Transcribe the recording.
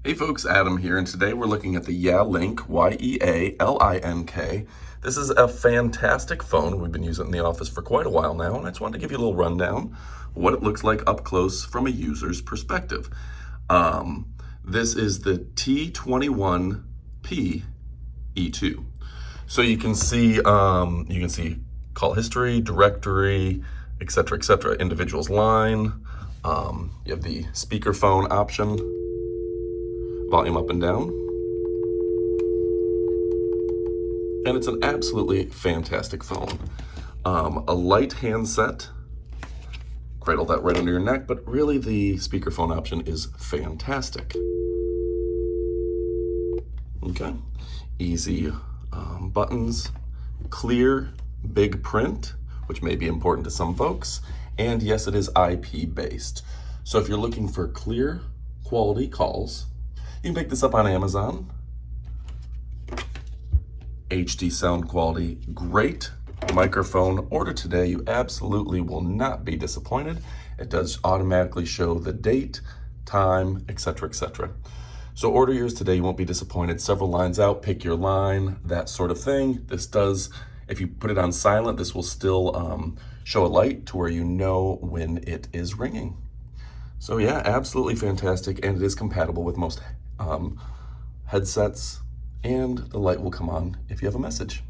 Hey folks, Adam here, and today we're looking at the Yealink, Y-E-A-L-I-N-K. This is a fantastic phone. We've been using it in the office for quite a while now, and I just wanted to give you a little rundown of what it looks like up close from a user's perspective. This is the T21P E2. So you can see call history, directory, etc., individual's line. You have the speakerphone option, volume up and down. And it's an absolutely fantastic phone. A light handset, cradle that right under your neck, but really the speakerphone option is fantastic. Okay, easy buttons, clear, big print, which may be important to some folks. And yes, it is IP based. So if you're looking for clear quality calls, you can pick this up on Amazon. HD sound quality, great microphone. Order today, you absolutely will not be disappointed. It does automatically show the date, time, etc. So order yours today, you won't be disappointed. Several lines out, pick your line, that sort of thing. This does, if you put it on silent, this will still show a light to where you know when it is ringing. So yeah, absolutely fantastic, and it is compatible with most headsets, and the light will come on if you have a message.